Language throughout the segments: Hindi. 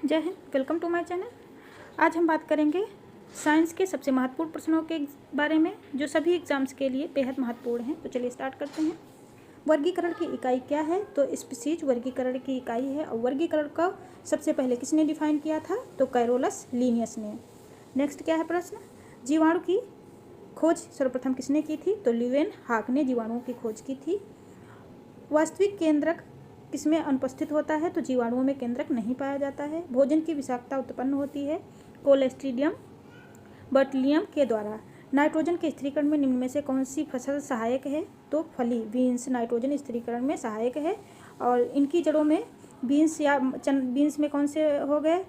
जय हिंद, वेलकम टू माय चैनल। आज हम बात करेंगे साइंस के सबसे महत्वपूर्ण प्रश्नों के बारे में जो सभी एग्जाम्स के लिए बेहद महत्वपूर्ण हैं। तो चलिए स्टार्ट करते हैं। वर्गीकरण की इकाई क्या है? तो स्पीसीज वर्गीकरण की इकाई है। और वर्गीकरण का सबसे पहले किसने डिफाइन किया था? तो कैरोलस लिनियस ने। नेक्स्ट क्या है प्रश्न? जीवाणु की खोज सर्वप्रथम किसने की थी? तो ल्यूवेन हाक ने जीवाणुओं की खोज की थी। वास्तविक केंद्रक किसमें अनुपस्थित होता है? तो जीवाणुओं में केंद्रक नहीं पाया जाता है। भोजन की विषाक्तता उत्पन्न होती है कोलेस्ट्रीडियम बर्टिलियम के द्वारा। नाइट्रोजन के स्थिरीकरण में निम्न में से कौन सी फसल सहायक है? तो फली बीन्स नाइट्रोजन स्थिरीकरण में सहायक है। और इनकी जड़ों में बीन्स या बीन्स में कौन से हो गए?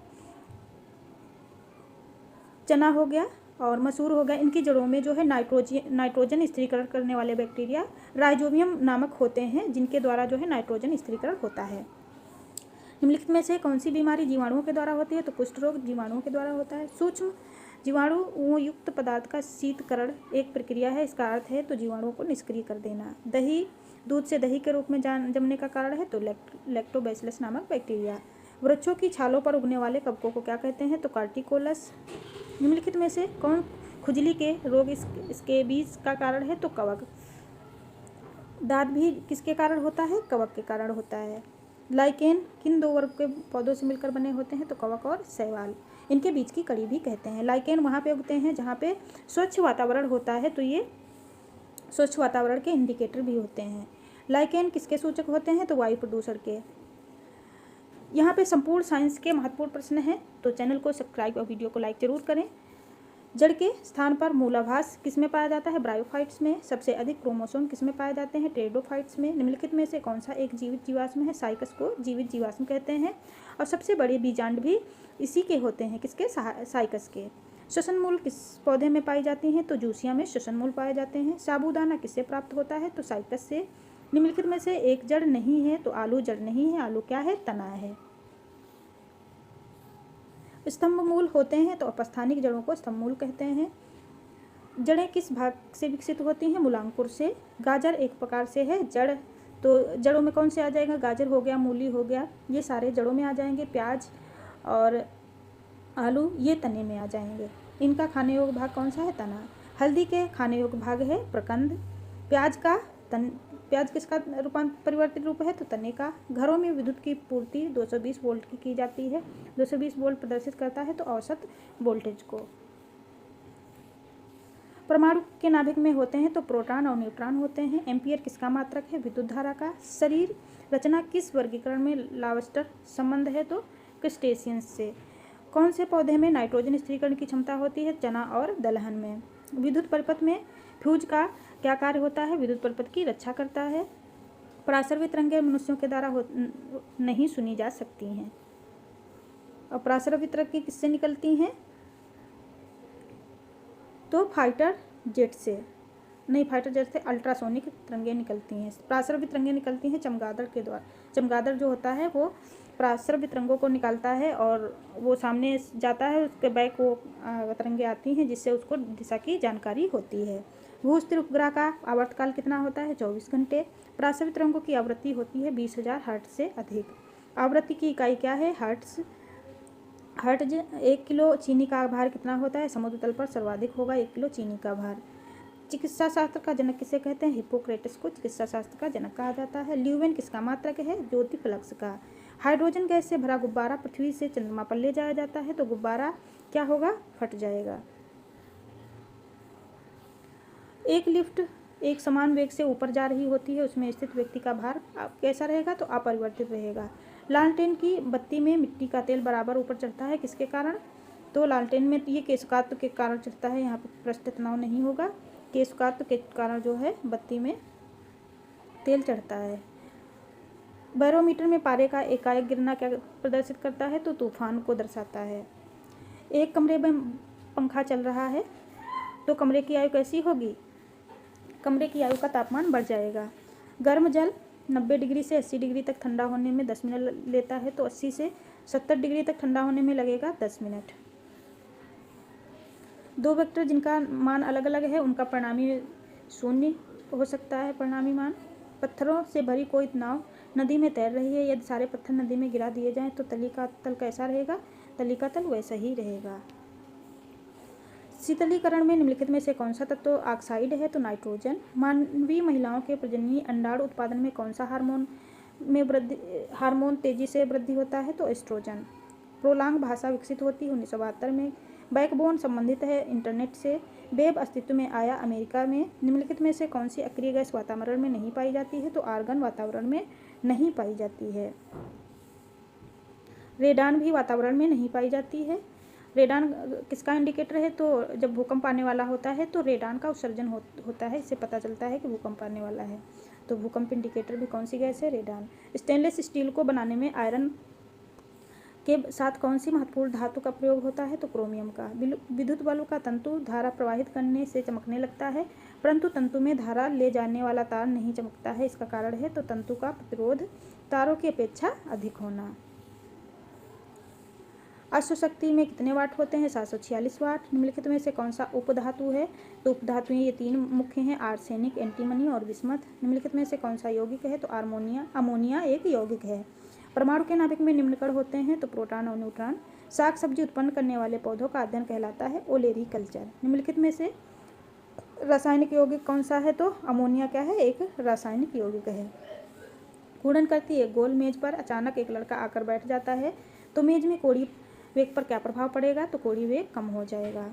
चना हो गया और मसूर हो गया। इनकी जड़ों में जो है नाइट्रोजन स्थिरीकरण करने वाले बैक्टीरिया राइजोबियम नामक होते हैं, जिनके द्वारा जो है नाइट्रोजन स्थिरीकरण होता है। निम्नलिखित में से कौन सी बीमारी जीवाणुओं के द्वारा होती है? तो कुष्ठ रोग जीवाणुओं के द्वारा होता है। सूक्ष्म जीवाणुओं युक्त पदार्थ का शीतकरण एक प्रक्रिया है। इसका अर्थ है तो जीवाणुओं को निष्क्रिय कर देना। दही दूध से दही के रूप में जमने का कारण है तो लैक्टोबैसिलस नामक बैक्टीरिया। वृक्षों की छालों पर उगने वाले कवकों को क्या कहते हैं? तो कार्टिकोलस। निम्नलिखित में से कौन खुजली के रोग इसके बीज का कारण है? तो कवक। दांत भी किसके कारण होता है? कवक के कारण होता है। लाइकेन किन दो वर्ग के पौधों से मिलकर बने होते हैं? तो कवक और शैवाल। इनके बीच की कड़ी भी कहते हैं। लाइकेन वहाँ पे उगते हैं जहाँ पे स्वच्छ वातावरण होता है, तो ये स्वच्छ वातावरण के इंडिकेटर भी होते हैं। लाइकेन किसके सूचक होते हैं? तो वायु प्रदूषण के। यहाँ पे संपूर्ण साइंस के महत्वपूर्ण प्रश्न हैं, तो चैनल को सब्सक्राइब और वीडियो को लाइक जरूर करें। जड़ के स्थान पर मूलाभास किसमें पाया जाता है? ब्रायोफाइट्स में। सबसे अधिक क्रोमोसोम किसमें पाए जाते हैं? टेरिडोफाइट्स में। निम्नलिखित में से कौन सा एक जीवित जीवाश्म है? साइकस को जीवित जीवाश्म कहते हैं। और सबसे बड़े बीजांड भी इसी के होते हैं। किसके? साइकस के। श्वसन मूल किस पौधे में पाई जाती हैं? तो जूसिया में श्वसन मूल पाए जाते हैं। साबूदाना किससे प्राप्त होता है? तो साइकस से। निम्नलिखित में से एक जड़ नहीं है? तो आलू जड़ नहीं है। आलू क्या है? तना है। स्तंभ मूल होते हैं तो अपस्थानिक जड़ों को स्तंभ मूल कहते हैं। जड़ें किस भाग से विकसित होती हैं? मूलांकुर से। गाजर एक प्रकार से है जड़, तो जड़ों में कौन से आ जाएगा? गाजर हो गया, मूली हो गया, ये सारे जड़ों में आ जाएंगे। प्याज और आलू ये तने में आ जाएंगे। इनका खाने योग्य भाग कौन सा है? तना। हल्दी के खाने योग्य भाग है प्रकंद। प्याज किसका परिवर्तित रूप है? तो तने का। घरों में विद्युत की पूर्ति 220 वोल्ट की जाती है। 220 वोल्ट प्रदर्शित करता है तो औसत वोल्टेज को। परमाणु के नाभिक में होते हैं तो प्रोटॉन और न्यूट्रॉन होते हैं। एम्पियर किसका मात्रक है? विद्युत धारा का। शरीर रचना किस वर्गीकरण में लावस्टर संबंध है? तो क्रस्टेशियंस से। कौन से पौधे में नाइट्रोजन स्थिरीकरण की क्षमता होती है? चना और दलहन में। विद्युत परिपथ में फ्यूज का क्या कार्य होता है? विद्युत परिपथ की रक्षा करता है। पराश्रवी तरंगें मनुष्यों के द्वारा नहीं सुनी जा सकती हैं। और पराश्रवी तरंगें किससे निकलती हैं? तो फाइटर जेट से नहीं, फाइटर जेट से अल्ट्रासोनिक तरंगें निकलती हैं। पराश्रवी तरंगें निकलती हैं चमगादड़ के द्वारा। चमगादड़ जो होता है वो पराश्रवी तरंगों को निकालता है और वो सामने जाता है, उसके बैक वो तरंगें आती हैं जिससे उसको दिशा की जानकारी होती है। भू-स्थिर उपग्रह का आवर्तकाल कितना होता है? 24 घंटे। पराश्रवी तरंगों की आवृत्ति होती है 20,000 हर्ट्ज से अधिक। आवृत्ति की इकाई क्या है? हर्ट्ज। 1 किलो चीनी का भार कितना होता है? समुद्र तल पर सर्वाधिक होगा 1 किलो चीनी का भार। चिकित्सा शास्त्र का जनक किसे कहते हैं? हिप्पोक्रेटस को चिकित्सा शास्त्र का जनक कहा जाता है। ल्यूवेन किसका मात्रक है? ज्योति फ्लक्स का। हाइड्रोजन गैस से भरा गुब्बारा पृथ्वी से चंद्रमा पर ले जाया जाता है तो गुब्बारा क्या होगा? फट जाएगा। एक लिफ्ट एक समान वेग से ऊपर जा रही होती है, उसमें स्थित व्यक्ति का भार कैसा रहेगा? तो अपरिवर्तित रहेगा। लालटेन की बत्ती में मिट्टी का तेल बराबर ऊपर चढ़ता है किसके कारण? तो लालटेन में ये केशकात्व के कारण चढ़ता है। यहाँ पर पृष्ठ तनाव नहीं होगा। केशकात्व के कारण जो है बत्ती में तेल चढ़ता है। बैरोमीटर में पारे का एकाएक गिरना क्या प्रदर्शित करता है? तो तूफान को दर्शाता है। एक कमरे में पंखा चल रहा है तो कमरे की आयु कैसी होगी? कमरे की आयु का तापमान बढ़ जाएगा। गर्म जल 90 डिग्री से 80 डिग्री तक ठंडा होने में 10 मिनट लेता है तो 80 से 70 डिग्री तक ठंडा होने में लगेगा 10 मिनट। दो वेक्टर जिनका मान अलग अलग है उनका परिणामी शून्य हो सकता है। परिणामी मान। पत्थरों से भरी कोई नाव नदी में तैर रही है। यदि सारे पत्थर नदी में गिरा दिए जाएं तो तली का तल कैसा रहेगा? तली का तल वैसा ही रहेगा। शीतलीकरण में निम्नलिखित में से कौन सा तत्व ऑक्साइड है? तो नाइट्रोजन। मानवीय महिलाओं के प्रजननीय अंडाणु उत्पादन में कौन सा हार्मोन तेजी से वृद्धि होता है? तो एस्ट्रोजन। प्रोलांग भाषा विकसित होती है 1972 में। बैकबोन संबंधित है इंटरनेट से। वेब अस्तित्व में आया अमेरिका में। निम्नलिखित में से कौन सी अक्रिय गैस वातावरण में नहीं पाई जाती है? तो आर्गन वातावरण में नहीं पाई जाती है। रेडान भी वातावरण में नहीं पाई जाती है। रेडान किसका इंडिकेटर है? तो जब भूकंप आने वाला होता है तो रेडान का उत्सर्जन होता है, इससे पता चलता है कि भूकंप आने वाला है। तो भूकंप इंडिकेटर भी कौन सी गैस है? रेडान। स्टेनलेस स्टील को बनाने में आयरन के साथ कौन सी महत्वपूर्ण धातु का प्रयोग होता है? तो क्रोमियम का। विद्युत बल्ब का तंतु धारा प्रवाहित करने से चमकने लगता है, परंतु तंतु में धारा ले जाने वाला तार नहीं चमकता है। इसका कारण है तो तंतु का प्रतिरोध तारों की अपेक्षा अधिक होना। अश्वशक्ति में कितने वाट होते हैं? 746 वाट। निम्नलिखित में से कौन सा उपधातु है? तो उपधातुएं ये 3 मुख्य हैं, आर्सेनिक, एंटीमनी और बिस्मथ। निम्नलिखित में से कौन सा यौगिक है? तो अमोनिया एक यौगिक है। परमाणु के नाभिक में निम्न कण होते हैं, तो प्रोटॉन और न्यूट्रॉन। साग सब्जी उत्पन्न करने वाले पौधों का अध्ययन कहलाता है ओलेरीकल्चर। निम्नलिखित में से रासायनिक यौगिक कौन सा है? तो अमोनिया क्या है? एक रासायनिक यौगिक है। घूर्णन करती एक गोल मेज पर अचानक एक लड़का आकर बैठ जाता है, तो मेज में कोणीय वेग पर क्या प्रभाव पड़ेगा? तो कोणीय वेग कम हो जाएगा।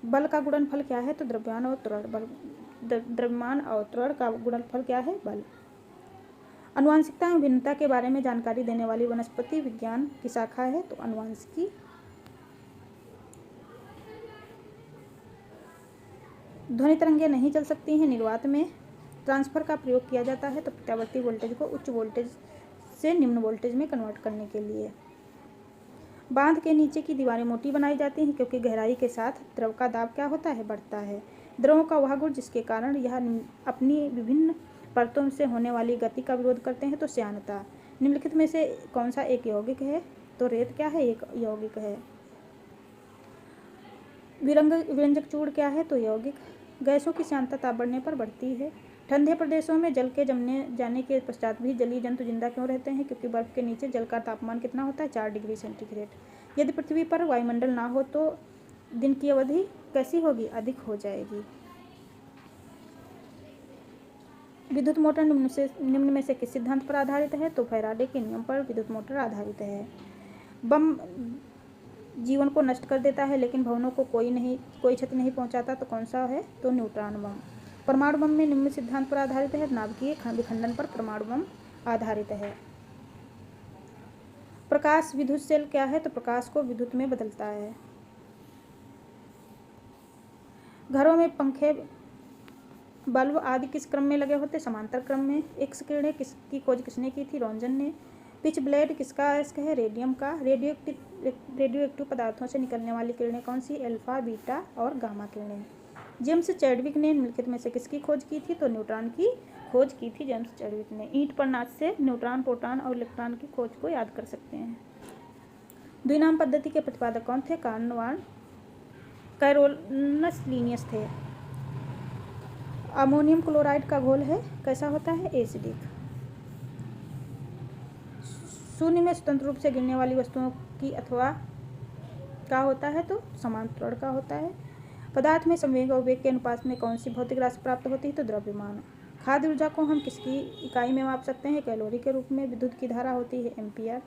बल का गुणनफल क्या है? तो द्रव्यमान और त्वरण का गुणनफल क्या है? बल। आनुवंशिकता एवं भिन्नता के बारे में जानकारी देने वाली वनस्पति विज्ञान की शाखा है? तो आनुवंशिकी। ध्वनि तरंगें नहीं चल सकती हैं। निर्वात में ट्रांसफर का प्रयोग किया जाता है, तो प्रत्यावर्ती वोल्टेज को उच्च वोल्टेज से निम्न वोल्टेज में कन्वर्ट करने के लिए। बांध के नीचे की दीवारें मोटी बनाई जाती हैं क्योंकि गहराई के साथ द्रव का दाब क्या होता है? बढ़ता है। द्रवों का वह गुण जिसके कारण यह अपनी विभिन्न परतों से होने वाली गति का विरोध करते हैं, तो श्यानता। निम्नलिखित में से कौन सा एक यौगिक है? तो रेत क्या है? एक यौगिक है। विरंजक चूड़ क्या है? तो यौगिक। गैसों की श्यानता ताप बढ़ने पर बढ़ती है। ठंडे प्रदेशों में जल के जमने जाने के पश्चात भी जलीय जंतु जिंदा क्यों रहते हैं? क्योंकि बर्फ के नीचे जल का तापमान कितना होता है? 4 डिग्री सेंटीग्रेड। यदि पृथ्वी पर वायुमंडल ना हो तो दिन की अवधि कैसी होगी? अधिक हो जाएगी। विद्युत मोटर निम्न में से किस सिद्धांत पर आधारित है? तो फैराडे के नियम पर विद्युत मोटर आधारित है। बम जीवन को नष्ट कर देता है लेकिन भवनों को कोई क्षति नहीं पहुंचाता, तो कौन सा है? तो न्यूट्रॉन बम। परमाणु बम में निम्न सिद्धांत पर आधारित है। नाभिकीय विखंडन पर परमाणु बम आधारित है। प्रकाश विद्युत सेल क्या है? तो प्रकाश को विद्युत में बदलता है। घरों में पंखे, बल्ब आदि किस क्रम में लगे होते? समांतर क्रम में। एक्स किरणें किसकी खोज किसने की थी? रॉन्जन ने। पिच ब्लेड किसका अयस्क है? रेडियम का। रेडियोएक्टिव पदार्थों से निकलने वाली किरणें कौन सी? अल्फा, बीटा और गामा किरणें। जेम्स चैडविक ने निम्नलिखित में से किसकी खोज की थी? तो न्यूट्रॉन की खोज की थी जेम्स चैडविक ने। ईंट पर नाच से न्यूट्रॉन, प्रोटॉन और इलेक्ट्रॉन की खोज को याद कर सकते हैं। द्विनाम पद्धति के प्रतिपादक कौन थे? कार्ल वॉन कैरोलस लीनियस थे। अमोनियम क्लोराइड का घोल है, कैसा होता है? एसिडिक। शून्य में स्वतंत्र रूप से गिरने वाली वस्तुओं की अथवा का होता है? तो समान त्वरण का होता है। पदार्थ में संवेग और वेग के अनुपात में कौन सी भौतिक राशि प्राप्त होती है? तो द्रव्यमान। खाद्य ऊर्जा को हम किसकी इकाई में माप सकते हैं? कैलोरी के रूप में। विद्युत की धारा होती है एम्पियर।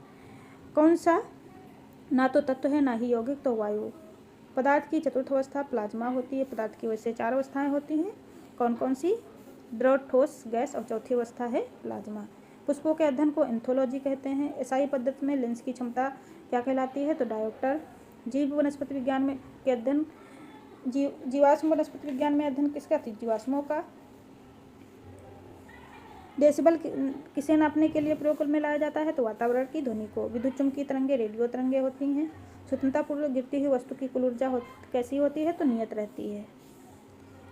कौन सा ना तो तत्व है ना ही यौगिक? तो वायु। पदार्थ की चतुर्थ अवस्था प्लाज्मा होती है। पदार्थ की वैसे 4 अवस्थाएं होती हैं, कौन कौन सी? द्रव, ठोस, गैस और चौथी अवस्था है प्लाज्मा। पुष्पों के अध्ययन को एंथोलॉजी कहते हैं। एसआई पद्धति में लेंस की क्षमता क्या कहलाती है? तो डायोप्टर। जीव वनस्पति विज्ञान में के अध्ययन जीवाश्म वनस्पति विज्ञान में अध्ययन किसका? जीवाश्मों का। डेसिबल किसे नापने के लिए प्रयोग में लाया जाता है? तो वातावरण की ध्वनि को। विद्युत चुम्बकीय तरंगें रेडियो तरंगें होती हैं। स्वतंत्रतापूर्वक गिरती हुई वस्तु की कुल ऊर्जा कैसी होती है? तो नियत रहती है।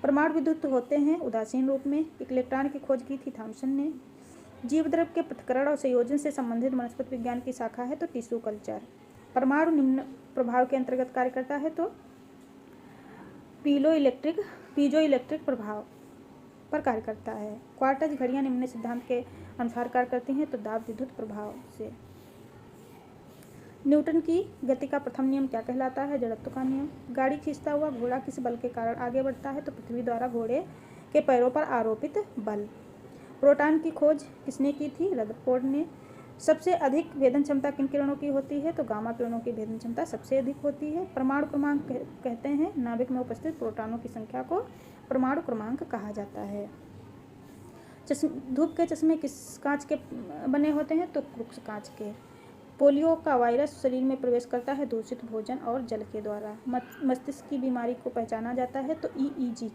परमाणु विद्युत होते हैं उदासीन रूप में। इलेक्ट्रॉन की खोज की थी थॉमसन ने। जीव द्रव्य के पृथक्करण और संयोजन से संबंधित वनस्पति विज्ञान की शाखा है तो टिश्यू कल्चर। परमाणु निम्न प्रभाव के अंतर्गत कार्य करता है तो पीजो इलेक्ट्रिक प्रभाव पर कार्य करता है। क्वार्टज घड़ियां निम्न सिद्धांत के अनुसार कार्य करती हैं, तो दाब विद्युत प्रभाव से। न्यूटन की गति का प्रथम नियम क्या कहलाता है? जड़त्व का नियम। गाड़ी खींचता हुआ घोड़ा किस बल के कारण आगे बढ़ता है? तो पृथ्वी द्वारा घोड़े के पैरों पर आरोपित बल। प्रोटॉन की खोज किसने की थी? रदरफोर्ड ने। सबसे अधिक भेदन क्षमता किन किरणों की होती है? तो गामा किरणों की भेदन क्षमता सबसे अधिक होती है। परमाणु क्रमांक कहते हैं नाभिक में उपस्थित प्रोटॉनों की संख्या को परमाणु क्रमांक कहा जाता है। धूप के चश्मे किस कांच के बने होते हैं? तो क्रुक्स कांच के। पोलियो का वायरस शरीर में प्रवेश करता है दूषित भोजन और जल के द्वारा। मस्तिष्क की बीमारी को पहचाना जाता है तो EEG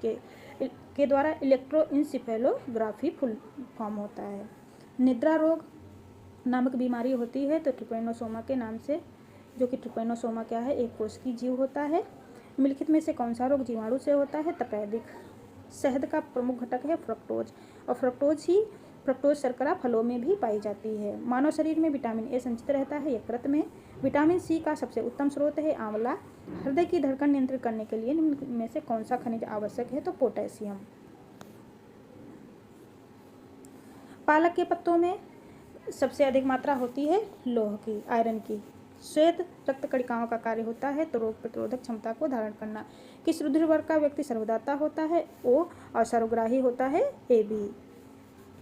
के द्वारा इलेक्ट्रोइंसेफेलोग्राफी फुल फॉर्म होता है। निद्रा रोग नामक बीमारी होती है तो ट्रिपेनोसोमा के नाम से, जो कि ट्रिपेनोसोमा क्या है? एक कोशिकीय जीव होता है। निम्नलिखित में से कौन सा रोग जीवाणु से होता है? तपेदिक। शहद का प्रमुख घटक है फ्रक्टोज, और फ्रक्टोज शर्करा फलों में भी पाई जाती है। मानव शरीर में विटामिन ए संचित रहता है यकृत में। विटामिन सी का सबसे उत्तम स्रोत है आंवला। हृदय की धड़कन नियंत्रित करने के लिए निम्न में से कौन सा खनिज आवश्यक है? तो पोटेशियम। पालक के पत्तों में सबसे अधिक मात्रा होती है लौह की, आयरन की। श्वेत रक्त कणिकाओं का कार्य होता है तो रोग प्रतिरोधक क्षमता को धारण करना। किस रुधिर वर्ग का व्यक्ति सर्वदाता होता है? O, और सर्वग्राही होता है AB।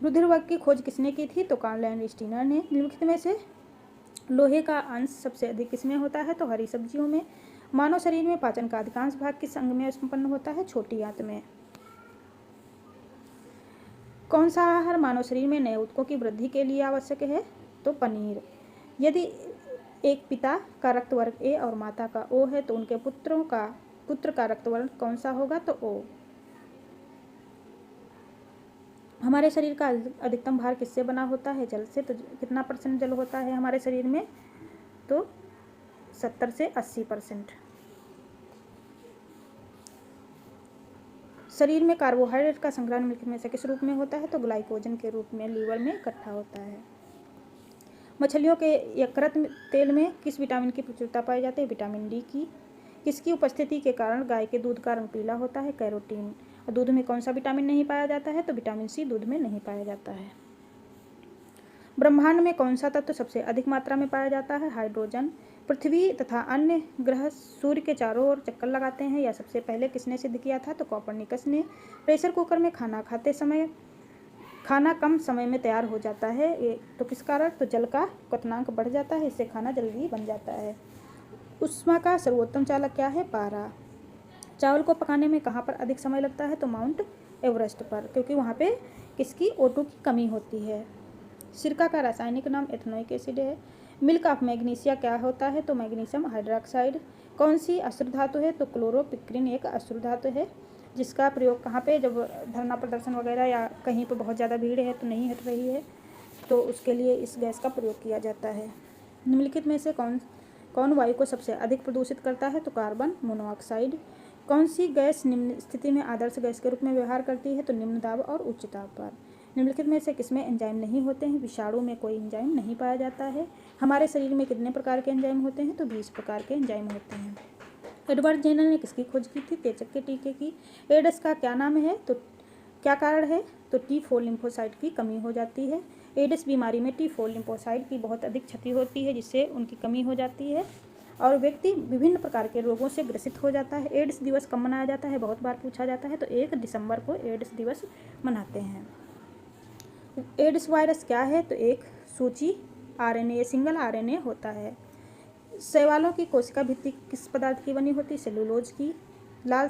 रुधिर वर्ग की खोज किसने की थी? तो कार्ल एंड स्टीनर ने। निम्नलिखित में से लोहे का अंश सबसे अधिक किसमें होता है? तो हरी सब्जियों में। मानव शरीर में पाचन का अधिकांश भाग किस अंग में संपन्न होता है? छोटी आंत में। कौन सा आहार मानव शरीर में नए ऊतकों की वृद्धि के लिए आवश्यक है? तो पनीर। यदि एक पिता का रक्त वर्ग A और माता का O है तो उनके पुत्र का रक्त वर्ग कौन सा होगा? तो O। हमारे शरीर का अधिकतम भार किससे बना होता है? जल से। तो कितना % जल होता है हमारे शरीर में? तो 70 से 80%। शरीर में कार्बोहाइड्रेट का संग्रह निम्नलिखित में से किस रूप में होता है? तो ग्लाइकोजन के रूप में लीवर में इकट्ठा होता है। मछलियों के यकृत तेल में किस विटामिन की प्रचुरता पाई जाती है? विटामिन डी की। किसकी उपस्थिति के कारण गाय के दूध का रंग पीला होता है? कैरोटीन। और दूध में कौन सा विटामिन नहीं पाया जाता है? तो विटामिन सी दूध में नहीं पाया जाता है। ब्रह्मांड में कौन सा तत्व सबसे अधिक मात्रा में पाया जाता है? हाइड्रोजन। पृथ्वी तथा अन्य ग्रह सूर्य के चारों ओर चक्कर लगाते हैं, यह सबसे पहले किसने सिद्ध किया था? तो कोपरनिकस ने। प्रेशर कुकर में खाना खाते समय खाना कम समय में तैयार हो जाता है, ये तो किस कारण? तो जल का क्वथनांक बढ़ जाता है, इससे खाना जल्दी बन जाता है। ऊष्मा का सर्वोत्तम चालक क्या है? पारा। चावल को पकाने में कहाँ पर अधिक समय लगता है? तो माउंट एवरेस्ट पर, क्योंकि वहाँ पे किसकी? O2 की कमी होती है। सिरका का रासायनिक नाम एथेनोइक एसिड है। मिल्क ऑफ मैग्नीशिया क्या होता है? तो मैग्नीशियम हाइड्रोक्साइड। कौन सी अश्रु धातु है? तो क्लोरोपिक्रिन एक अश्रु धातु है, जिसका प्रयोग कहाँ पे? जब धरना प्रदर्शन वगैरह या कहीं पर बहुत ज़्यादा भीड़ है तो नहीं हट रही है तो उसके लिए इस गैस का प्रयोग किया जाता है। निम्नलिखित में से कौन वायु को सबसे अधिक प्रदूषित करता है? तो कार्बन मोनोऑक्साइड। कौन सी गैस निम्न स्थिति में आदर्श गैस के रूप में व्यवहार करती है? तो निम्न दाब और उच्च दाब पर। निम्नलिखित में से किसमें एंजाइम नहीं होते हैं? विषाणु में कोई एंजाइम नहीं पाया जाता है। हमारे शरीर में कितने प्रकार के एंजाइम होते हैं? तो 20 प्रकार के एंजाइम होते हैं। एडवर्ड जेनर ने किसकी खोज की थी? चेचक के टीके की। एड्स का क्या नाम है? तो क्या कारण है? तो T4 लिम्फोसाइट की कमी हो जाती है। एड्स बीमारी में T4 लिम्फोसाइट की बहुत अधिक क्षति होती है, जिससे उनकी कमी हो जाती है और व्यक्ति विभिन्न प्रकार के रोगों से ग्रसित हो जाता है। एड्स दिवस कब मनाया जाता है? बहुत बार पूछा जाता है, तो 1 दिसंबर को एड्स दिवस मनाते हैं। एड्स वायरस क्या है? तो एक सूची RNA, सिंगल RNA होता है। शैवालों की कोशिका भित्ति किस पदार्थ की बनी होती है? सेलुलोज की। लाल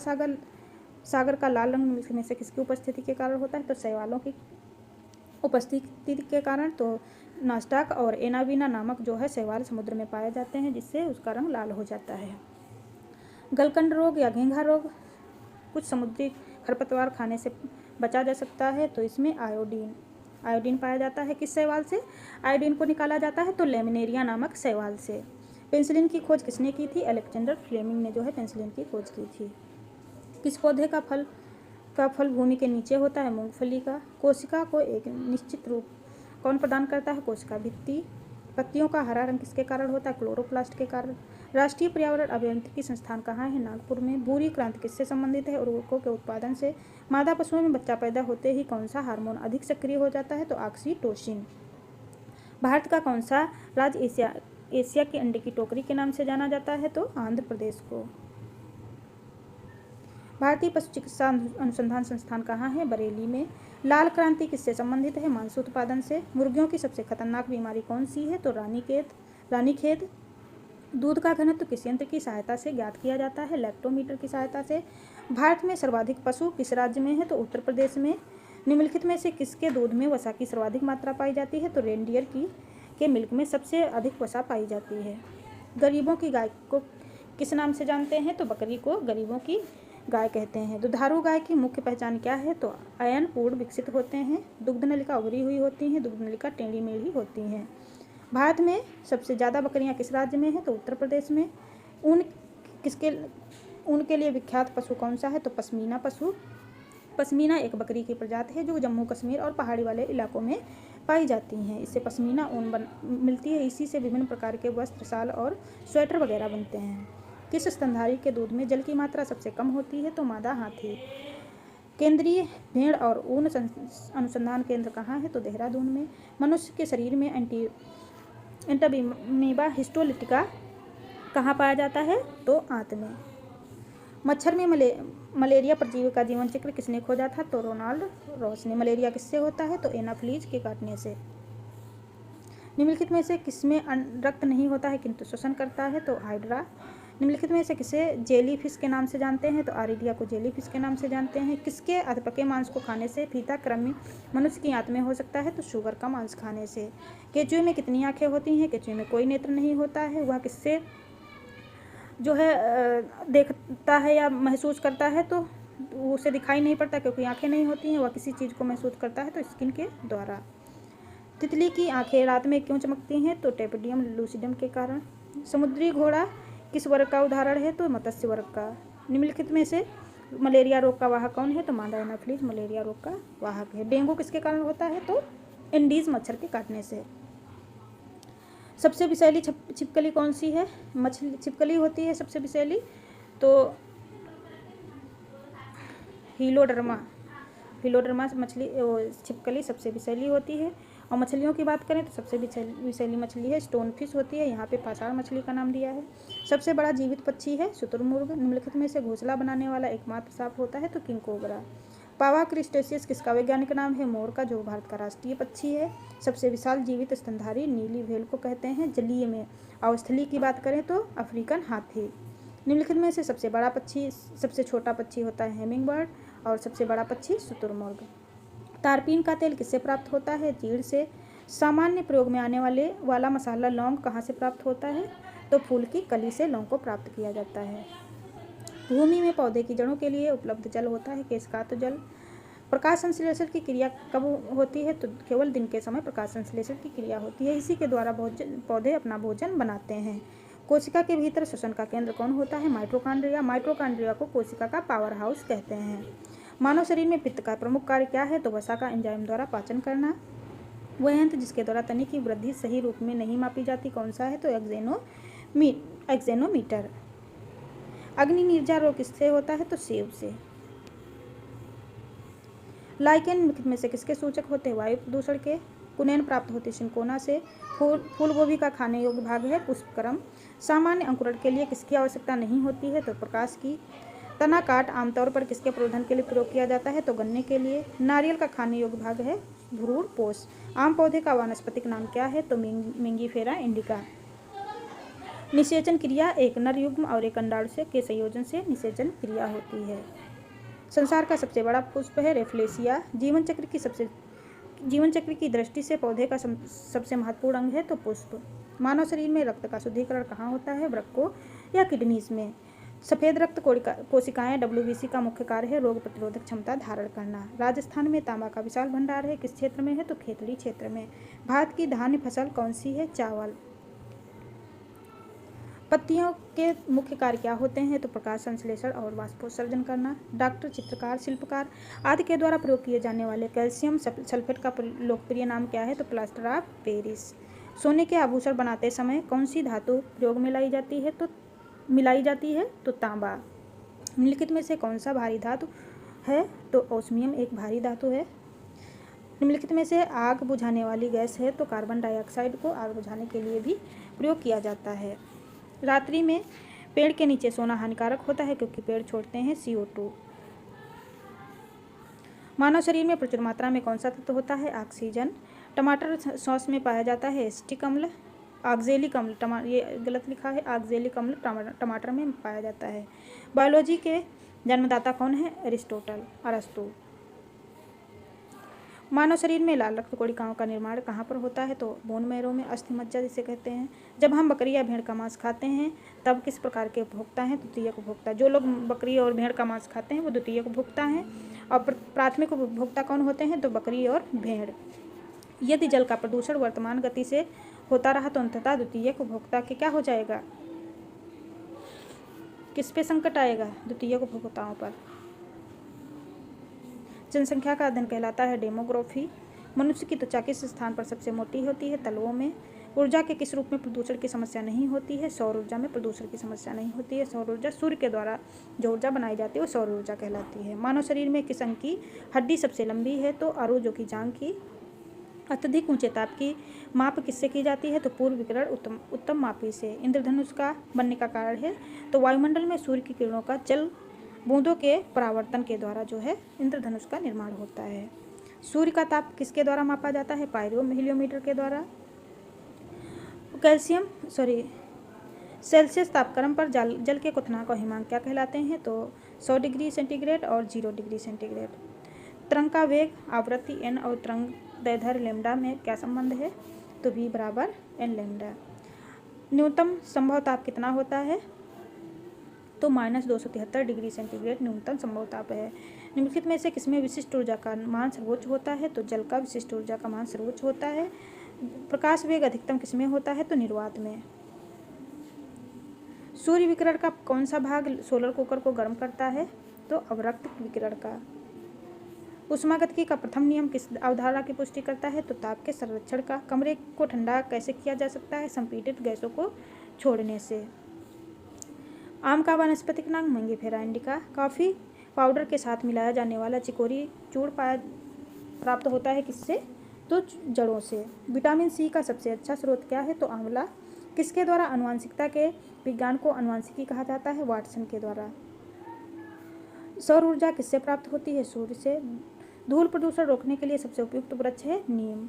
सागर का लाल रंग में से किसकी उपस्थिति के कारण होता है? तो शैवालों की उपस्थिति के कारण। तो नास्टाक और एनावीना नामक जो है शैवाल समुद्र में पाए जाते हैं, जिससे उसका रंग लाल हो जाता है। गलकंड रोग या घेंघा रोग कुछ समुद्री खरपतवार खाने से बचा जा सकता है, तो इसमें आयोडीन पाया जाता है। किस शैवाल से आयोडीन को निकाला जाता है? तो लेमिनेरिया नामक शैवाल से। पेंसिलिन की खोज किसने की थी? अलेक्जेंडर फ्लेमिंग ने जो है पेंसिलिन की खोज की थी। किस पौधे का फल भूमि के नीचे होता है? मूंगफली का। कोशिका को एक निश्चित रूप कौन प्रदान करता है? कोशिका भित्ति। पत्तियों का हरा रंग किसके कारण होता है? क्लोरोप्लास्ट के कारण। राष्ट्रीय पर्यावरण अभियांत्रिकी संस्थान कहाँ है? नागपुर में। भूरी क्रांति किससे संबंधित है? उर्वरकों के उत्पादन से। मादा पशुओं में बच्चा पैदा होते ही कौन सा हार्मोन अधिक सक्रिय हो जाता है? तो ऑक्सीटोसिन। भारत का कौन सा राज्य एशिया की अंडे की टोकरी के नाम से जाना जाता है? तो आंध्र प्रदेश को। भारतीय पशु चिकित्सा अनुसंधान संस्थान कहाँ है? बरेली में। लाल क्रांति किससे संबंधित है? मांस उत्पादन से। मुर्गियों की सबसे खतरनाक बीमारी कौन सी है? तो रानीखेत। दूध का घनत्व किस यंत्र की सहायता से ज्ञात किया जाता है? लैक्टोमीटर की सहायता से। भारत में सर्वाधिक पशु किस राज्य में है? तो उत्तर प्रदेश में। निम्नलिखित में से किसके दूध में वसा की सर्वाधिक मात्रा पाई जाती है? तो रेनडियर के मिल्क में सबसे अधिक वसा पाई जाती है। गरीबों की गाय को किस नाम से जानते हैं? तो बकरी को गरीबों की गाय कहते हैं। दुधारू गाय की मुख्य पहचान क्या है? तो अयन पूर्ण विकसित होते हैं। दुग्ध नलिका उभरी हुई होती हैं। दुग्ध नलिका टेढ़ी मेढ़ी होती हैं। भारत में सबसे ज़्यादा बकरियां किस राज्य में है? तो उत्तर प्रदेश में। ऊन के लिए विख्यात पशु कौन सा है? तो पश्मीना पशु। पश्मीना एक बकरी की प्रजाति है जो जम्मू कश्मीर और पहाड़ी वाले इलाकों में पाई जाती हैं। इससे पश्मीना ऊन मिलती है। इसी से विभिन्न प्रकार के वस्त्र, शाल और स्वेटर वगैरह बनते हैं। किस स्तनधारी के दूध में जल की मात्रा सबसे कम होती है? तो मादा हाथी। केंद्रीय भेड़ और ऊन अनुसंधान केंद्र कहाँ है? तो देहरादून में। मनुष्य के शरीर में एंटामीबा हिस्टोलिटिका कहाँ पाया जाता है? तो आंत में। मच्छर में मलेरिया परजीवी का जीवन चक्र किसने खोजा था? तो रोनाल्ड रॉस ने। मलेरिया किससे होता है? तो एनाफ्लीज के काटने से। निम्नलिखित में से किसमें रक्त नहीं होता है किंतु श्वसन करता है? तो हाइड्रा। निम्नलिखित में से किसे जेली फिश के नाम से जानते हैं? तो आरिडिया को जेली फिश के नाम से जानते हैं। किसके अधपके मांस को खाने से फीता कृमि मनुष्य की आंत में हो सकता है? तो शुगर का मांस खाने से। केंचुए में कितनी आंखें होती हैं? केंचुए में कोई नेत्र नहीं होता है। वह किससे जो है देखता है या महसूस करता है? तो उसे दिखाई नहीं पड़ता क्योंकि आंखें नहीं होती हैं। वह किसी चीज़ को महसूस करता है तो स्किन के द्वारा। तितली की आंखें रात में क्यों चमकती हैं? तो टेपिडियम लूसिडम के कारण। समुद्री घोड़ा किस वर्ग का उदाहरण है? तो मत्स्य वर्ग का। निम्नलिखित में से मलेरिया रोग का वाहक कौन है? तो मादा एनाफ्लीज मलेरिया रोग का वाहक है। डेंगू किसके कारण होता है? तो एंडीज मच्छर के काटने से। सबसे विषैली छिपकली कौन सी है? मछली छिपकली होती है सबसे विषैली तो हीलोडर्मा मछली छिपकली सबसे विषैली होती है। और मछलियों की बात करें तो सबसे विषैली मछली है स्टोनफिश होती है। यहाँ पे पाषाण मछली का नाम दिया है। सबसे बड़ा जीवित पक्षी है शुतुरमुर्ग। निम्नलिखित में से घोंसला बनाने वाला एकमात्र सांप होता है तो किंग कोबरा। पावा क्रिस्टेशियस किसका वैज्ञानिक नाम है? मोर का, जो भारत का राष्ट्रीय पक्षी है। सबसे विशाल जीवित स्तनधारी नीली व्हेल को कहते हैं। जलीय में और स्थलीय की बात करें तो अफ्रीकन हाथी। निम्नलिखित में से सबसे छोटा पक्षी होता है हेमिंग बर्ड और सबसे बड़ा पक्षी शुतुरमुर्ग। तारपीन का तेल किससे प्राप्त होता है? चीड़ से। सामान्य प्रयोग में आने वाला मसाला लौंग कहाँ से प्राप्त होता है? तो फूल की कली से लौंग को प्राप्त किया जाता है। भूमि में पौधे की जड़ों के लिए उपलब्ध जल होता है केशकात जल। प्रकाश संश्लेषण की क्रिया कब होती है? तो केवल दिन के समय प्रकाश संश्लेषण की क्रिया होती है। इसी के द्वारा पौधे अपना भोजन बनाते हैं। कोशिका के भीतर श्वसन का केंद्र कौन होता है? माइटोकॉन्ड्रिया। माइटोकॉन्ड्रिया को कोशिका का पावर हाउस कहते हैं। मानव शरीर में पित्त का प्रमुख कार्य क्या है? तो वसा का एंजाइम द्वारा पाचन करना। वह यंत्र जिसके द्वारा तनी की वृद्धि सही रूप में नहीं मापी जाती कौन सा है? तो एक्जेनोमीटर। अग्नि निर्जा रोग किससे होता है? तो सेब से। लाइकेन निम्नलिखित में से किसके सूचक होते हैं? वायु प्रदूषण के। कुनैन प्राप्त होती सिंकोना से। फूल गोभी का खाने योग्य भाग है पुष्पक्रम। सामान्य अंकुरण के लिए किसकी आवश्यकता नहीं होती है? तो प्रकाश की। तना काट आमतौर पर किसके प्रवर्धन के लिए प्रयोग किया जाता है? तो गन्ने के लिए। नारियल का खाने योग्य भाग है भ्रूण पोष। आम पौधे का वानस्पतिक नाम क्या है? तो मिंगीफेरा इंडिका। निषेचन क्रिया एक नर युग्म और एक अंडाणु के संयोजन से निषेचन क्रिया होती है। संसार का सबसे बड़ा पुष्प है रेफ्लेसिया। जीवन चक्र की दृष्टि से पौधे का सबसे महत्वपूर्ण अंग है तो पुष्प। मानव शरीर में रक्त का शुद्धिकरण कहाँ होता है? वृक्कों या किडनीज में। सफ़ेद रक्त कोशिकाएं WBC का मुख्य कार्य है रोग प्रतिरोधक क्षमता धारण करना। राजस्थान में तांबा का विशाल भंडार है किस क्षेत्र में है? तो खेतड़ी क्षेत्र में। भारत की धान्य फसल कौन सी है? चावल। पत्तियों के मुख्य कार्य क्या होते हैं? तो प्रकाश संश्लेषण और वाष्पोत्सर्जन करना। डॉक्टर, चित्रकार, शिल्पकार आदि के द्वारा प्रयोग किए जाने वाले कैल्शियम सल्फेट का लोकप्रिय नाम क्या है? तो प्लास्टर ऑफ पेरिस। सोने के आभूषण बनाते समय कौन सी धातु प्रयोग में लाई जाती है? तो तांबा। निम्नलिखित में से कौन सा भारी धातु है? तो ओस्मियम एक भारी धातु है। निम्नलिखित में से आग बुझाने वाली गैस है? तो कार्बन डाइऑक्साइड को आग बुझाने के लिए भी प्रयोग किया जाता है। रात्रि में पेड़ के नीचे सोना हानिकारक होता है क्योंकि पेड़ छोड़ते हैं CO2। मानव शरीर में प्रचुर मात्रा में कौन सा तत्व होता है? ऑक्सीजन। टमाटर सॉस में पाया जाता है एसिटिक अम्ल, ऑक्जेलिक अम्ल, ये गलत लिखा है, ऑक्जेलिक अम्ल टमाटर में पाया जाता है। बायोलॉजी के जन्मदाता कौन है? अरस्तु। मानव शरीर में लाल रक्त कोशिकाओं का निर्माण कहाँ पर होता है? तो बोन मैरो में, अस्थि मज्जा जिसे कहते हैं। जब हम बकरी या भेड़ का मांस खाते हैं तब किस प्रकार के उपभोक्ता हैं? द्वितीयक उपभोक्ता। जो लोग बकरी और भेड़ का मांस खाते हैं वो द्वितीयक उपभोक्ता हैं। और प्राथमिक उपभोक्ता कौन होते हैं? तो बकरी और भेड़। यदि जल का प्रदूषण वर्तमान गति से होता रहा तो अंततः द्वितीयक उपभोक्ता के क्या हो जाएगा? किस पे संकट आएगा? द्वितीयक उपभोक्ताओं पर। जनसंख्या का अध्ययन कहलाता है डेमोग्राफी। मनुष्य की त्वचा किस स्थान पर सबसे मोटी होती है? तलवों में। ऊर्जा के किस रूप में प्रदूषण की समस्या नहीं होती है? सौर ऊर्जा में प्रदूषण की समस्या नहीं होती है। सौर ऊर्जा, सूर्य के द्वारा जो ऊर्जा बनाई जाती है वो सौर ऊर्जा कहलाती है। मानव शरीर में किस अंग की हड्डी सबसे लंबी है? तो अरू, जो कि जांघ की। अत्यधिक ऊंचे ताप की माप किससे की जाती है? तो पूर्व विकिरण उत्तम मापी से। इंद्रधनुष का बनने का कारण है? तो वायुमंडल में सूर्य की किरणों का जल बूंदों के परावर्तन के द्वारा जो है इंद्रधनुष का निर्माण होता है। सूर्य का ताप किसके द्वारा मापा जाता है? पायरोमीटर के द्वारा। सेल्सियस तापक्रम पर जल के क्वथनांक और हिमांक क्या कहलाते हैं? तो 100 डिग्री सेंटीग्रेड और 0 डिग्री सेंटीग्रेड। तरंग का वेग, आवृत्ति n और तरंग दैर्ध्य लैम्डा में क्या संबंध है? तो v बराबर n लैम्डा। न्यूनतम संभव ताप कितना होता है? तो -273 डिग्री सेंटीग्रेड न्यूनतम संभव ताप है। निम्नलिखित में से किसमें विशिष्ट ऊर्जा का मान सर्वोच्च होता है? तो जल का विशिष्ट ऊर्जा का मान सर्वोच्च होता है। प्रकाश वेग अधिकतम किसमें होता है? तो निर्वात में। सूर्य विकिरण का कौन सा भाग सोलर कुकर को गर्म करता है? तो अवरक्त विकिरण का। ऊष्मागतिकी का प्रथम नियम किस अवधारणा की पुष्टि करता है? तो ताप के संरक्षण का। कमरे को ठंडा कैसे किया जा सकता है? संपीड़ित गैसों को छोड़ने से। आम का वानस्पतिक नाम मंगीफेरा इंडिका। कॉफ़ी पाउडर के साथ मिलाया जाने वाला चिकोरी चूर्ण प्राप्त होता है किससे? तो जड़ों से। विटामिन सी का सबसे अच्छा स्रोत क्या है? तो आंवला। किसके द्वारा आनुवंशिकता के विज्ञान को आनुवंशिकी कहा जाता है? वाटसन के द्वारा। सौर ऊर्जा किससे प्राप्त होती है? सूर्य से। धूल प्रदूषण रोकने के लिए सबसे उपयुक्त वृक्ष है नीम।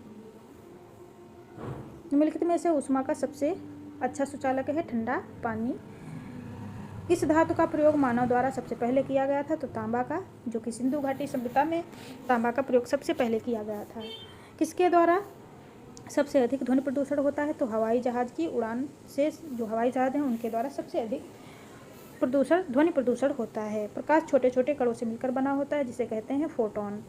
निम्नलिखित में से ऊष्मा का सबसे अच्छा सुचालक है ठंडा पानी। किस धातु का प्रयोग मानव द्वारा सबसे पहले किया गया था? तो तांबा का, जो कि सिंधु घाटी सभ्यता में तांबा का प्रयोग सबसे पहले किया गया था। किसके द्वारा सबसे अधिक ध्वनि प्रदूषण होता है? तो हवाई जहाज की उड़ान से, जो हवाई जहाज हैं उनके द्वारा सबसे अधिक ध्वनि प्रदूषण होता है। प्रकाश छोटे छोटे कणों से मिलकर बना होता है जिसे कहते हैं फोटोन।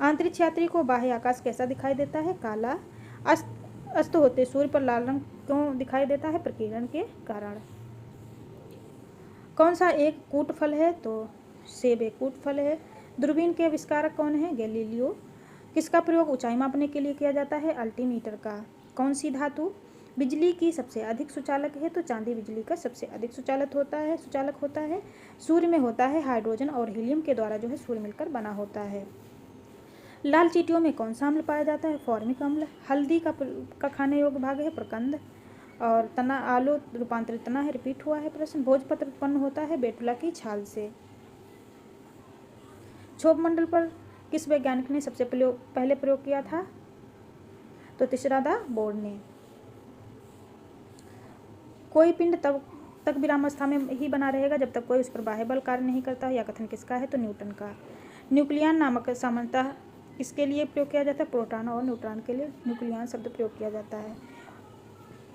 अंतरिक्ष यात्री को बाह्य आकाश कैसा दिखाई देता है? काला। अस्त होते सूर्य पर लाल रंग क्यों दिखाई देता है? प्रकीर्णन के कारण। कौन सा एक कूट फल है? तो सेब एक कूट फल है। दूरबीन के आविष्कारक कौन है? गैलीलियो। किसका प्रयोग ऊंचाई मापने के लिए किया जाता है? अल्टीमीटर का। कौन सी धातु बिजली की सबसे अधिक सुचालक है? तो चांदी बिजली का सबसे अधिक सुचालक होता है। सूर्य में होता है हाइड्रोजन और हीलियम के द्वारा जो है सूर्य मिलकर बना होता है। लाल चींटियों में कौन सा अम्ल पाया जाता है? फॉर्मिक अम्ल। हल्दी का खाने योग्य भाग है प्रकंद। और तना आलू रूपांतरित तना है, रिपीट हुआ है प्रश्न। भोजपत्र उत्पन्न होता है बेटुला की छाल से। क्षोभ मंडल पर किस वैज्ञानिक ने सबसे पहले प्रयोग किया था? तो तिसरादा बोर्ड ने। कोई पिंड तब तक विरामावस्था में ही बना रहेगा जब तक कोई उस पर बाह्य बल कार्य नहीं करता। यह कथन किसका है? तो न्यूटन का। न्यूक्लियन नामक सामान्यतः इसके लिए प्रयोग किया जाता है? प्रोटॉन और न्यूट्रॉन के लिए न्यूक्लियन शब्द प्रयोग किया जाता है।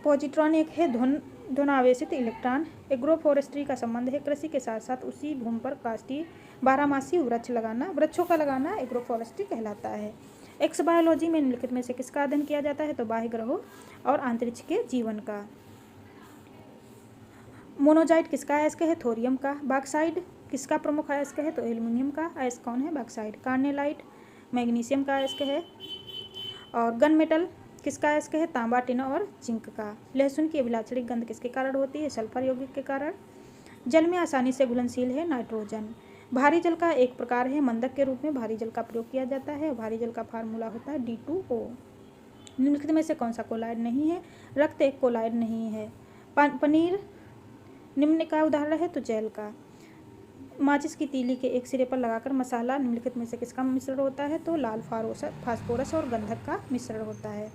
पॉजिट्रॉन एक है ध्रुवावेशित इलेक्ट्रॉन। एग्रोफोरेस्ट्री का संबंध है कृषि के साथ साथ उसी भूमि पर काष्ठीय बारहमासी वृक्षों का लगाना एग्रोफोरेस्ट्री कहलाता है। एक्स बायोलॉजी में निम्नलिखित में से किसका अध्ययन किया जाता है? तो बाह्य ग्रहों और अंतरिक्ष के जीवन का। मोनोजाइट किसका अयस्क है? थोरियम का। बॉक्साइड किसका प्रमुख अयस्क है? तो एल्युमिनियम का अयस्क कौन है? बॉक्साइड। कार्नेलाइट मैग्नीशियम का अयस्क है। और गन मेटल किसका अयस्क है? तांबा, टिन और जिंक का। लहसुन की अभिलाषणी गंध किसके कारण होती है? सल्फर यौगिक के कारण। जल में आसानी से घुलनशील है? नाइट्रोजन। भारी जल का एक प्रकार है, मंदक के रूप में भारी जल का प्रयोग किया जाता है। भारी जल का फार्मूला होता है D2O। निम्नलिखित में से कौन सा कोलाइड नहीं है? रक्त एक कोलाइड नहीं है। पनीर निम्न का उदाहरण है तो जेल का। माचिस की तीली के एक सिरे पर लगाकर मसाला निम्नलिखित में से किसका मिश्रण होता है? तो लाल फास्फोरस और गंधक का मिश्रण होता है।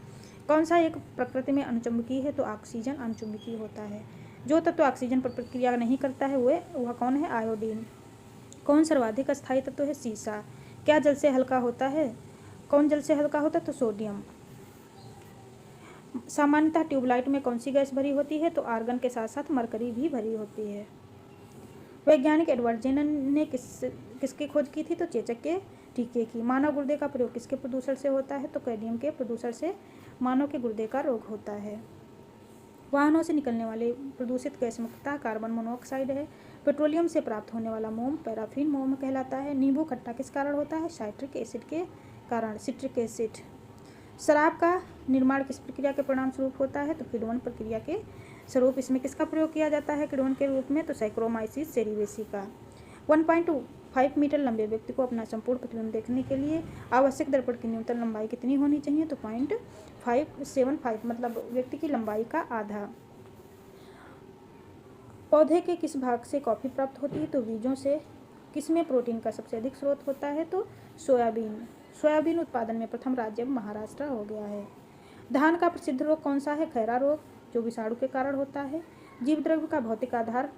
कौन सा एक प्रकृति में अणुचुंबकीय है? तो ऑक्सीजन अणुचुंबकीय होता है। जो तत्व ऑक्सीजन पर प्रतिक्रिया नहीं करता है वह कौन है? आयोडीन। कौन सर्वाधिक अस्थायी तत्व है? सीसा। क्या जल से हल्का होता है? कौन जल से हल्का होता है? तो सोडियम। सामान्यतः ट्यूबलाइट में कौन सी गैस भरी होती है? तो आर्गन के साथ साथ मरकरी भी भरी होती है। वैज्ञानिक एडवर्ड जेनर ने किसकी खोज की थी? तो चेचक के टीके की। मानव गुर्दे का प्रयोग किसके प्रदूषण से होता है? तो कैडमियम के प्रदूषण से मानव के गुर्दे का रोग होता है। वाहनों से निकलने वाले प्रदूषित गैस मुख्यतः कार्बन मोनोऑक्साइड है। पेट्रोलियम से प्राप्त होने वाला मोम पैराफिन मोम कहलाता है। नींबू खट्टा किस कारण होता है? साइट्रिक एसिड के कारण, सिट्रिक एसिड। शराब का निर्माण किस प्रक्रिया के परिणाम स्वरूप होता है? तो किण्वन प्रक्रिया के स्वरूप। इसमें किसका प्रयोग किया जाता है किण्वन के रूप में? तो सैक्रोमाइसिस सेरिवेसी का। 1.5 मीटर लंबे व्यक्ति को अपना संपूर्ण प्रतिबिंब देखने के लिए आवश्यक दर्पण की न्यूनतम लंबाई कितनी होनी चाहिए? तो 0.575, मतलब व्यक्ति की लंबाई का आधा। पौधे के किस भाग से कॉफी प्राप्त होती है? तो बीजों से। किसमें प्रोटीन का सबसे अधिक स्रोत होता है? तो सोयाबीन। सोयाबीन उत्पादन में प्रथम राज्य महाराष्ट्र हो गया है। धान का प्रसिद्ध रोग कौन सा है? खैरा रोग, जो विषाणु के कारण होता है। जीवद्रव्य का भौतिक आधार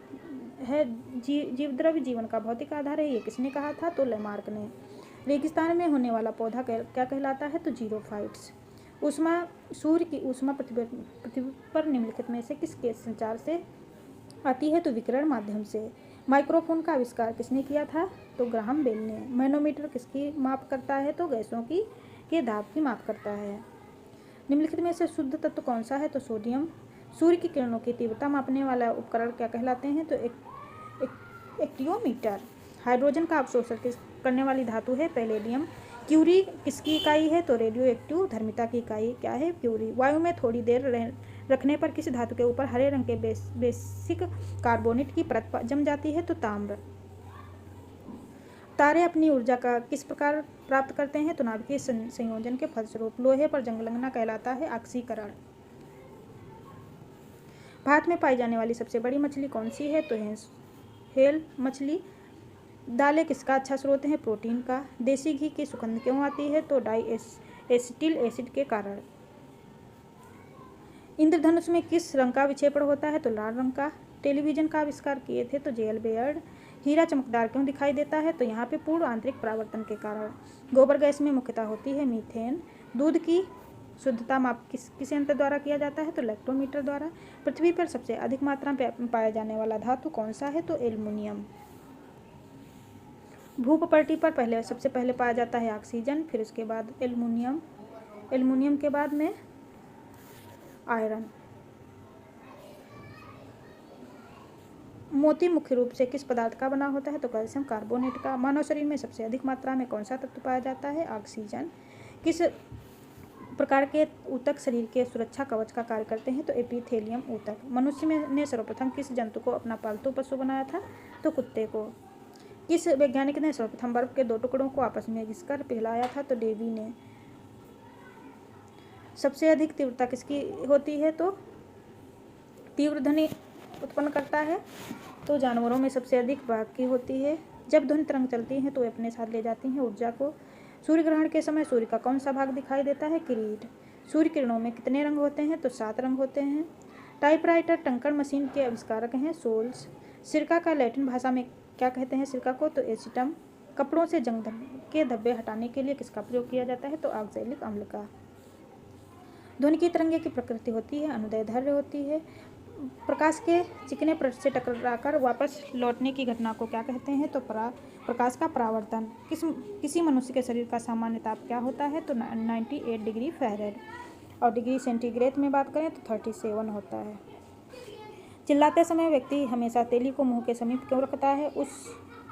है जीवद्रव्य जीवन का भौतिक आधार है, ये किसने कहा था? तो लेमार्क ने। रेगिस्तान में होने वाला पौधा क्या कहलाता है? तो जीरोफाइट्स। सूर्य की ऊष्मा पृथ्वी पर निम्नलिखित में से किसके संचार से आती है? तो विकिरण माध्यम से। माइक्रोफोन का आविष्कार किसने किया था? तो ग्राहम बेल ने। मैनोमीटर किसकी माप करता है? तो गैसों के दाब की माप करता है। निम्नलिखित में से शुद्ध तत्व कौन सा है? तो सोडियम। सूर्य की किरणों की तीव्रता मापने वाला उपकरण क्या कहलाते हैं? तो एक्टियोमीटर। हाइड्रोजन का अवशोषण करने वाली धातु है पैलेडियम। क्यूरी किसकी इकाई है? तो रेडियो एक्टिव धर्मिता की इकाई क्या है? क्यूरी। वायु में थोड़ी देर रखने पर किसी धातु के ऊपर हरे रंग के बेसिक कार्बोनेट की परत जम जाती है? तो ताम्र। तारे अपनी ऊर्जा का किस प्रकार प्राप्त करते हैं? तो नाभिकीय संयोजन के फलस्वरूप। लोहे पर जंग लगना कहलाता है ऑक्सीकरण। भारत में पाई जाने वाली सबसे बड़ी मछली कौन सी है? तो हेल मछली। दालें किसका अच्छा स्रोत है? प्रोटीन का। देसी घी की सुगंध क्यों आती है? तो डाइएसिटिल एसिड के कारण। इंद्रधनुष में किस रंग का विक्षेपण होता है? तो लाल रंग का। टेलीविजन का आविष्कार किए थे तो जेएल बेयर्ड। हीरा चमकदार क्यों दिखाई देता है? तो यहाँ पे पूर्ण आंतरिक परावर्तन के कारण। गोबर गैस में मुख्यतः होती है मीथेन। दूध की शुद्धता माप किस यंत्र द्वारा किया जाता है? तो लैक्टोमीटर द्वारा। पृथ्वी पर सबसे अधिक मात्रा में पाया जाने वाला धातु कौन सा है? तो एल्युमिनियम। भूप्रपटल पर सबसे पहले पाया जाता है ऑक्सीजन, फिर उसके बाद एल्युमिनियम के बाद में आयरन। मोती मुख्य रूप से किस पदार्थ का बना होता है? तो कैल्शियम कार्बोनेट का। मानव शरीर में सबसे अधिक मात्रा में कौन सा तत्व पाया जाता है? ऑक्सीजन। किस प्रकार के ऊतक शरीर के सुरक्षा कवच का कार्य करते हैं? तो एपिथेलियम ऊतक। मनुष्य ने सर्वप्रथम किस जंतु को अपना पालतू पशु बनाया था? तो कुत्ते को। किस वैज्ञानिक ने सर्वप्रथम बर्फ के दो टुकड़ों को आपस में घिसकर पिघलाया था? तो डेवी ने। सबसे अधिक तीव्रता किसकी होती है? तो तीव्र ध्वनि उत्पन्न करता है तो जानवरों में सबसे अधिक बाघ की होती है। जब ध्वनि तरंग चलती हैं तो वे अपने साथ ले जाती हैं ऊर्जा को। सूर्य ग्रहण के समय सूर्य का कौन सा भाग दिखाई देता है? किरीट। सूर्य किरणों में कितने रंग होते हैं? तो 7 रंग होते हैं। टाइपराइटर टंकण मशीन के आविष्कारक हैं सोल्स। सिरका का लैटिन भाषा में क्या कहते हैं सिरका को? तो एसिटम। कपड़ों से जंग के धब्बे हटाने के लिए किसका प्रयोग किया जाता है? तो ऑक्सैलिक अम्ल का। ध्वनि की तरंगे की प्रकृति होती है अनुदैर्ध्य होती है। प्रकाश के चिकने पृष्ठ से टकराकर वापस लौटने की घटना को क्या कहते हैं? तो प्रकाश का परावर्तन। किसी मनुष्य के शरीर का सामान्य ताप क्या होता है? तो 98 डिग्री फ़ारेनहाइट, और डिग्री सेंटीग्रेड में बात करें तो 37 होता है। चिल्लाते समय व्यक्ति हमेशा तेली को मुंह के समीप क्यों रखता है?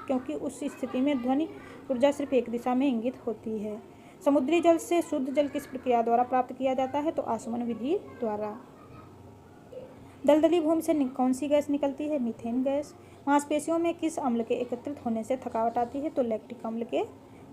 क्योंकि उस स्थिति में ध्वनि ऊर्जा सिर्फ एक दिशा में इंगित होती है। समुद्री जल से शुद्ध जल किस प्रक्रिया द्वारा प्राप्त किया जाता है? तो आसवन विधि द्वारा। दलदली भूमि से कौन सी गैस निकलती है? Methane gas. मांसपेशियों में किस अम्ल के एकत्रित होने से थकावट आती है? तो लैक्टिक अम्ल के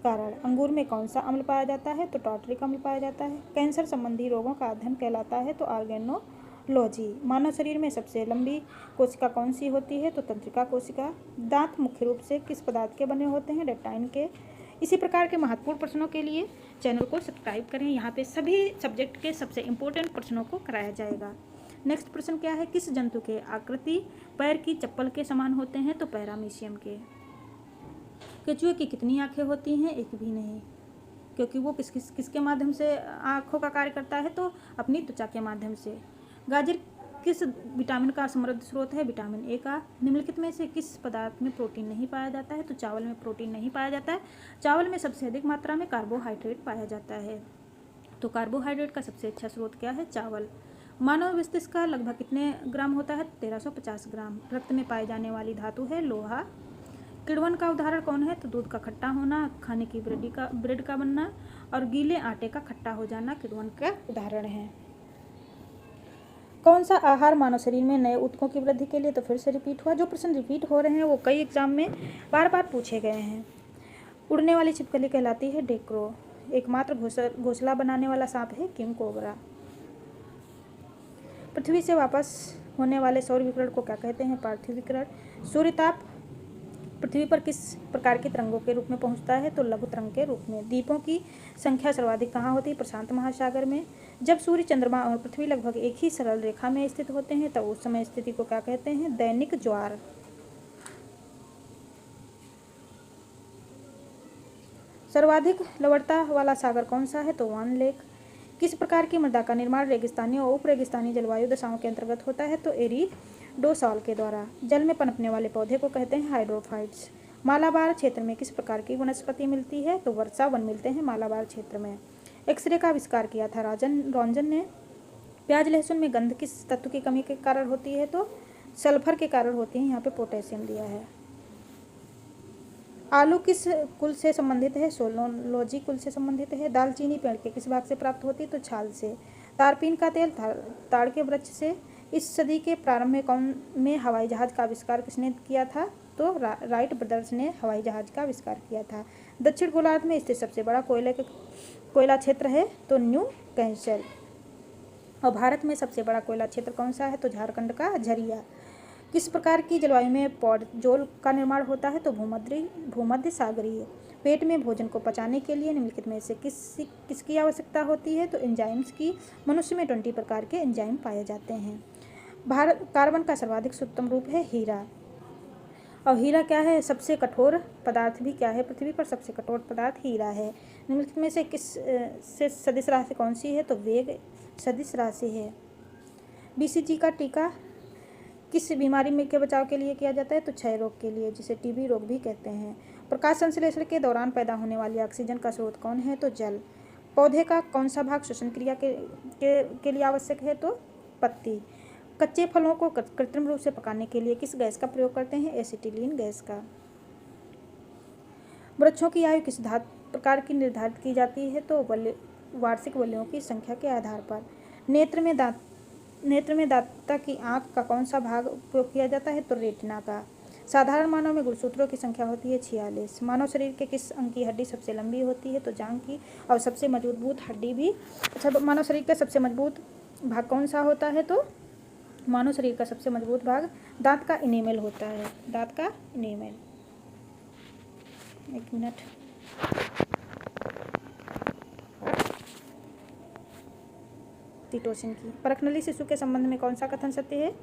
कारण। अंगूर में कौन सा अम्ल पाया जाता है? तो टार्टरिक अम्ल पाया जाता है। कैंसर संबंधी रोगों का अध्ययन कहलाता है? तो ऑर्गेनोलॉजी। मानव शरीर में सबसे लंबी कोशिका कौन सी होती है? तो तंत्रिका कोशिका। दांत मुख्य रूप से किस पदार्थ के बने होते हैं? रेप्टाइन के। इसी प्रकार के महत्वपूर्ण प्रश्नों के लिए चैनल को सब्सक्राइब करें। यहाँ पे सभी सब्जेक्ट के सबसे इम्पोर्टेंट प्रश्नों को कराया जाएगा। नेक्स्ट प्रश्न क्या है? किस जंतु के आकृति पैर की चप्पल के समान होते हैं? तो पैरामीशियम के। केचुए की कितनी आंखें होती हैं? एक भी नहीं, क्योंकि वो किसके माध्यम से आंखों का कार्य करता है? तो अपनी त्वचा के माध्यम से। गाजर किस विटामिन का समृद्ध स्रोत है? विटामिन ए का। निम्नलिखित में से किस पदार्थ में प्रोटीन नहीं पाया जाता है? तो चावल में प्रोटीन नहीं पाया जाता है। चावल में सबसे अधिक मात्रा में कार्बोहाइड्रेट पाया जाता है। तो कार्बोहाइड्रेट का सबसे अच्छा स्रोत क्या है? चावल। मानव मस्तिष्क का लगभग कितने ग्राम होता है? 1350 ग्राम। रक्त में पाई जाने वाली धातु है लोहा। किण्वन का उदाहरण कौन है? तो दूध का खट्टा होना, खाने की ब्रेड का बनना और गीले आटे का खट्टा हो जाना किण्वन का उदाहरण है। कौन सा आहार मानव शरीर में नए ऊतकों की वृद्धि के लिए? तो फिर से रिपीट हुआ। जो प्रश्न रिपीट हो रहे हैं वो कई एग्जाम में बार बार पूछे गए हैं। उड़ने वाली छिपकली कहलाती है डेक्रो। एकमात्र घोंसला बनाने वाला सांप है किंग कोबरा। पृथ्वी से वापस होने वाले सौर विकिरण को क्या कहते हैं? पार्थिव विकिरण। सूर्यताप पृथ्वी पर किस प्रकार की तरंगों के रूप में पहुंचता है? तो लघु तरंग के रूप में। द्वीपों की संख्या सर्वाधिक कहाँ होती है? प्रशांत महासागर में। जब सूर्य, चंद्रमा और पृथ्वी लगभग एक ही सरल रेखा में स्थित होते हैं तब उस समय स्थिति को क्या कहते हैं? दैनिक ज्वार। सर्वाधिक लवणता वाला सागर कौन सा है? तो वान लेक। किस प्रकार की मृदा का निर्माण रेगिस्तानी और उप रेगिस्तानी जलवायु दशाओं के अंतर्गत होता है? तो एरिडोसॉल के द्वारा। जल में पनपने वाले पौधे को कहते हैं हाइड्रोफाइट्स। मालाबार क्षेत्र में किस प्रकार की वनस्पति मिलती है? तो वर्षा वन मिलते हैं मालाबार क्षेत्र में। एक्सरे का आविष्कार किया था रॉन्जन ने। प्याज लहसुन में गंध किस तत्व की कमी के कारण होती है? तो सल्फर के कारण होती है। यहाँ पे पोटेशियम दिया है। आलू किस कुल से संबंधित है? सोलोलॉजी कुल से संबंधित है। दालचीनी पेड़ के किस भाग से प्राप्त होती है? तो छाल से। तारपीन का तेल ताड़ के वृक्ष से। इस सदी के प्रारंभ में कौन में हवाई जहाज का आविष्कार किसने किया था? तो राइट ब्रदर्स ने हवाई जहाज का आविष्कार किया था। दक्षिण गोलार्ध में स्थित सबसे बड़ा कोयला क्षेत्र है? तो न्यू कैंसल। और भारत में सबसे बड़ा कोयला क्षेत्र कौन सा है? तो झारखंड का झरिया। किस प्रकार की जलवायु में पॉडजोल का निर्माण होता है? तो भूमध्य सागरीय। पेट में भोजन को पचाने के लिए निम्नलिखित में से किसकी आवश्यकता होती है? तो एंजाइम्स की। मनुष्य में 20 प्रकार के एंजाइम पाए जाते हैं। कार्बन का सर्वाधिक शुद्धतम रूप है हीरा। और हीरा क्या है? सबसे कठोर पदार्थ भी क्या है? पृथ्वी पर सबसे कठोर पदार्थ हीरा है। निम्नलिखित में से किस से सदिश राशि कौन सी है? तो वेग सदिश राशि है। BCG का टीका किस बीमारी में के बचाव के लिए किया जाता है? तो क्षय रोग के लिए, जिसे TB रोग भी कहते हैं। प्रकाश संश्लेषण के दौरान पैदा होने वाली ऑक्सीजन का स्रोत कौन है? तो जल। पौधे का कौन सा भाग श्वसन क्रिया के लिए आवश्यक है? तो पत्ती। कच्चे फलों को कृत्रिम रूप से पकाने के लिए किस गैस का प्रयोग करते हैं? एसिटिलीन गैस का। वृक्षों की आयु किस प्रकार की निर्धारित की जाती है? तो वार्षिक वलयों की संख्या के आधार पर। नेत्र में दाता की आंख का कौन सा भाग उपयोग किया जाता है? तो रेटिना का। साधारण मानव में गुणसूत्रों की संख्या होती है 46। मानव शरीर के किस अंग की हड्डी सबसे लंबी होती है? तो जांघ की। और सबसे मजबूत हड्डी भी। अच्छा, मानव शरीर का सबसे मजबूत भाग कौन सा होता है? तो मानव शरीर का सबसे मजबूत भाग दांत का इनेमल होता है। दांत का इनेमल। एक मिनट। टीटोसिन की। परखनली शिशु के संबंध में कौन सा कथन सत्य है?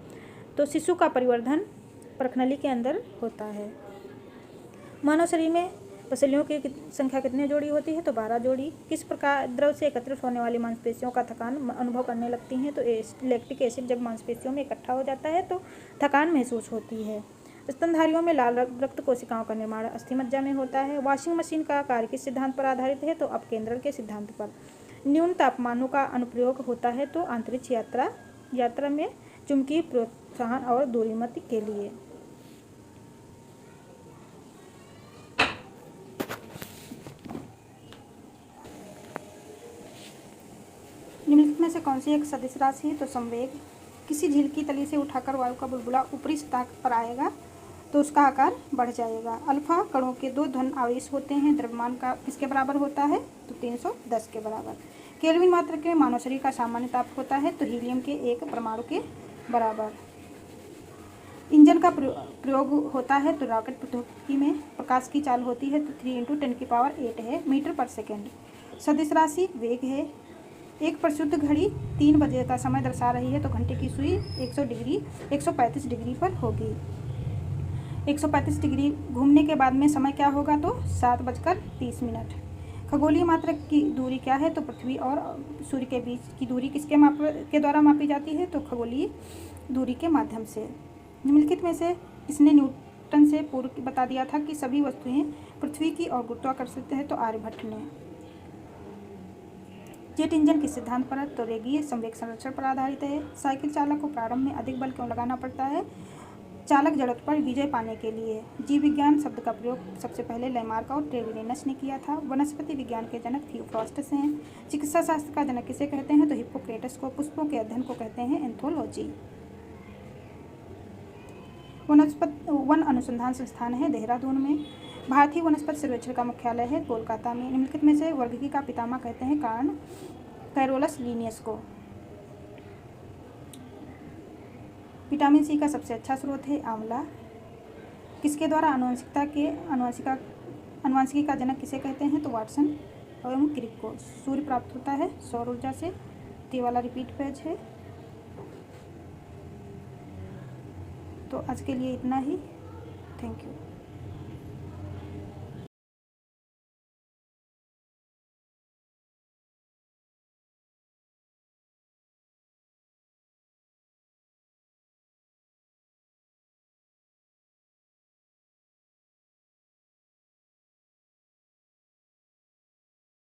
तो शिशु का परिवर्धन परखनली के अंदर होता है। मानव शरीर में पसलियों की संख्या कितनी जोड़ी होती है? तो 12 जोड़ी। किस प्रकार द्रव से एकत्रित होने वाली मांसपेशियों का थकान अनुभव करने लगती हैं? तो लैक्टिक एसिड जब मांसपेशियों में इकट्ठा हो जाता है तो थकान महसूस होती है। स्तनधारियों में लाल रक्त कोशिकाओं का निर्माण अस्थिमज्जा में होता है। वॉशिंग मशीन का कार्य किस सिद्धांत पर आधारित है? तो अपकेंद्रण के सिद्धांत पर। न्यून तापमानों का अनुप्रयोग होता है तो अंतरिक्ष यात्रा में चुंबकीय प्रोत्साहन और दूरीमति के लिए। में से कौन सी एक सदिश राशि है? तो संवेग। किसी झील की तली से उठाकर वायु का बुलबुला ऊपरी सतह पर आएगा तो उसका आकार बढ़ जाएगा। अल्फा कणों के 2 धन आवेश होते हैं। द्रव्यमान का किसके बराबर होता है? तो 310 के बराबर। केल्विन मात्रक के मानव शरीर का सामान्य ताप होता है तो हीलियम के 1 परमाणु के बराबर। इंजन का प्रयोग होता है तो रॉकेट प्रौद्योगिकी में प्रकाश की चाल होती है तो 3 × 10⁸ है मीटर पर सेकेंड। सदिश राशि वेग है। एक प्रशुद्ध घड़ी 3 बजे का समय दर्शा रही है तो घंटे की सुई 135 डिग्री पर होगी। 135 डिग्री घूमने के बाद में समय क्या होगा? तो 7:30। खगोलीय मात्रक की दूरी क्या है? तो पृथ्वी और सूर्य के बीच की दूरी के द्वारा मापी जाती है? तो खगोलीय दूरी के माध्यम से। निम्नलिखित में से किसने न्यूटन से पूर्व बता दिया था कि सभी वस्तुएं पृथ्वी की ओर गुरुत्वाकर्षित है? तो आर्यभट्ट ने। जेट इंजन किस सिद्धांत पर है? तो रेखीय संवेग संरक्षण पर आधारित है। साइकिल चालक को प्रारंभ में अधिक बल क्यों लगाना पड़ता है? चालक जड़त्व पर विजय पाने के लिए। जीव विज्ञान शब्द का प्रयोग सबसे पहले लेमार्क और ट्रेविलियनस ने किया था। वनस्पति विज्ञान के जनक थियोफ्रास्टस हैं। चिकित्सा शास्त्र का जनक किसे कहते हैं? तो हिप्पोक्रेटस को। पुष्पों के अध्ययन को कहते हैं एंथोलॉजी। वन अनुसंधान संस्थान है देहरादून में। भारतीय वनस्पति सर्वेक्षण का मुख्यालय है कोलकाता में। निम्नलिखित में से वर्गीकी का पितामह कहते हैं कैरोलस लिनियस को। विटामिन सी का सबसे अच्छा स्रोत है आंवला। किसके द्वारा अनुवांशिकी का जनक किसे कहते हैं? तो वाटसन एवं क्रिक को। सूर्य प्राप्त होता है सौर ऊर्जा से। ये वाला रिपीट पेज है। तो आज के लिए इतना ही। Thank you.